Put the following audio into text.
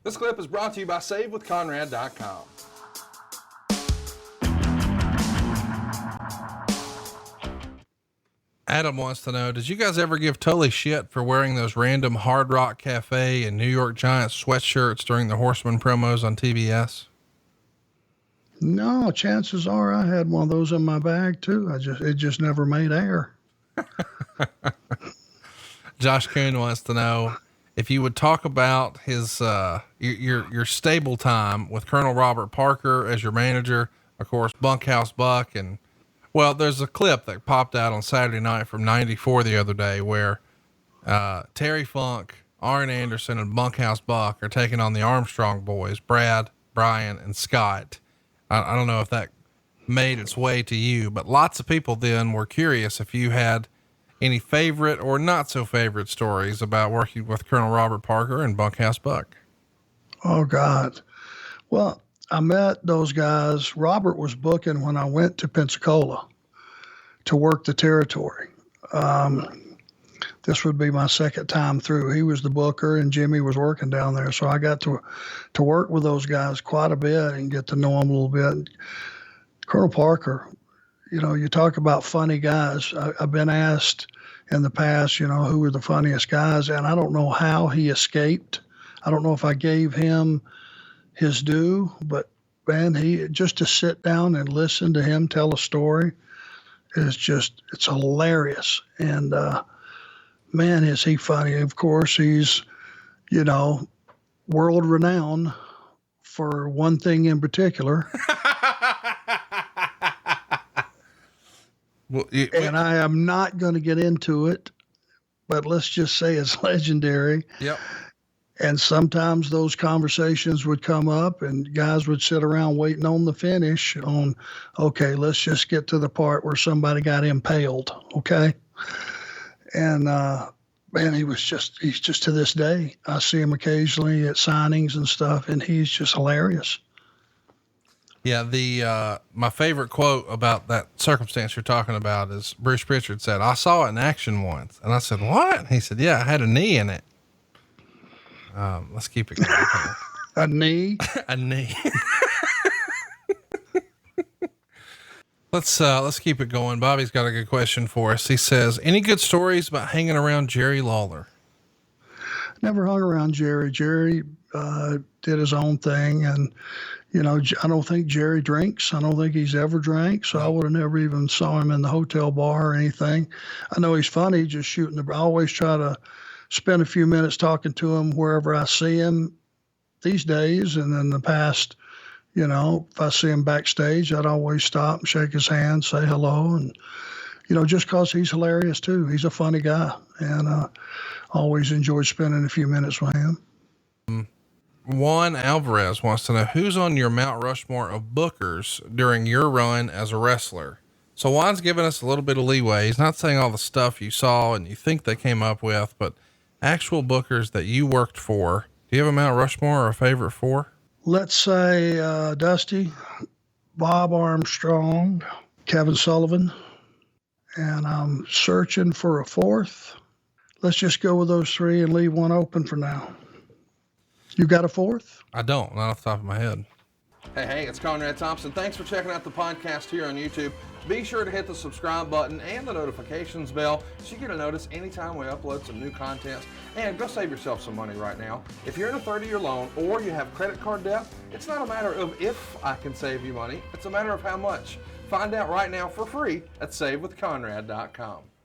This clip is brought to you by SaveWithConrad.com. Adam wants to know, did you guys ever give Tully shit for wearing those random Hard Rock Cafe and New York Giants sweatshirts during the Horsemen promos on TBS? No, chances are I had one of those in my bag too. It just never made air. Josh Kuhn wants to know if you would talk about his, your stable time with Col Robert Parker as your manager, of course, Bunkhouse Buck. And well, there's a clip that popped out on Saturday night from 94 the other day where, Terry Funk, Arn Anderson, and Bunkhouse Buck are taking on the Armstrong boys, Brad, Brian, and Scott. I don't know if that made its way to you, but lots of people then were curious if you had any favorite or not so favorite stories about working with Col Robert Parker and Bunkhouse Buck. Oh God. Well, I met those guys. Robert was booking when I went to Pensacola to work the territory. This would be my second time through. He was the booker and Jimmy was working down there. So I got to work with those guys quite a bit and get to know them a little bit. Col Parker, you know, you talk about funny guys. I've been asked in the past, you know, who were the funniest guys, and I don't know how he escaped. I don't know if I gave him his due, but man, just to sit down and listen to him tell a story it's hilarious. And, man, is he funny. Of course, he's, you know, world renowned for one thing in particular. Well, and I am not going to get into it, but let's just say it's legendary. Yep. And sometimes those conversations would come up and guys would sit around waiting on the finish on, okay, let's just get to the part where somebody got impaled. Okay. And, man, he's just to this day, I see him occasionally at signings and stuff, and he's just hilarious. Yeah. My favorite quote about that circumstance you're talking about is Bruce Pritchard said, "I saw it in action once." And I said, "What?" And he said, "Yeah, I had a knee in it." Let's keep it going. A knee? A knee. Let's keep it going. Bobby's got a good question for us. He says, any good stories about hanging around Jerry Lawler? Never hung around Jerry. Jerry, did his own thing. And, you know, I don't think Jerry drinks. I don't think he's ever drank. So I would have never even saw him in the hotel bar or anything. I know he's funny, just shooting I always try to spend a few minutes talking to him wherever I see him these days. And in the past, you know, if I see him backstage, I'd always stop and shake his hand, say hello. And, you know, just cause he's hilarious too. He's a funny guy, and, always enjoyed spending a few minutes with him. Juan Alvarez wants to know who's on your Mount Rushmore of bookers during your run as a wrestler. So Juan's giving us a little bit of leeway. He's not saying all the stuff you saw and you think they came up with, but actual bookers that you worked for. Do you have a Mount Rushmore or a favorite four? Let's say, Dusty, Bob Armstrong, Kevin Sullivan, and I'm searching for a fourth. Let's just go with those three and leave one open for now. You got a fourth? I don't, not off the top of my head. Hey, it's Conrad Thompson. Thanks for checking out the podcast here on YouTube. Be sure to hit the subscribe button and the notifications bell so you get a notice anytime we upload some new content. And go save yourself some money right now. If you're in a 30-year loan or you have credit card debt, it's not a matter of if I can save you money. It's a matter of how much. Find out right now for free at SaveWithConrad.com.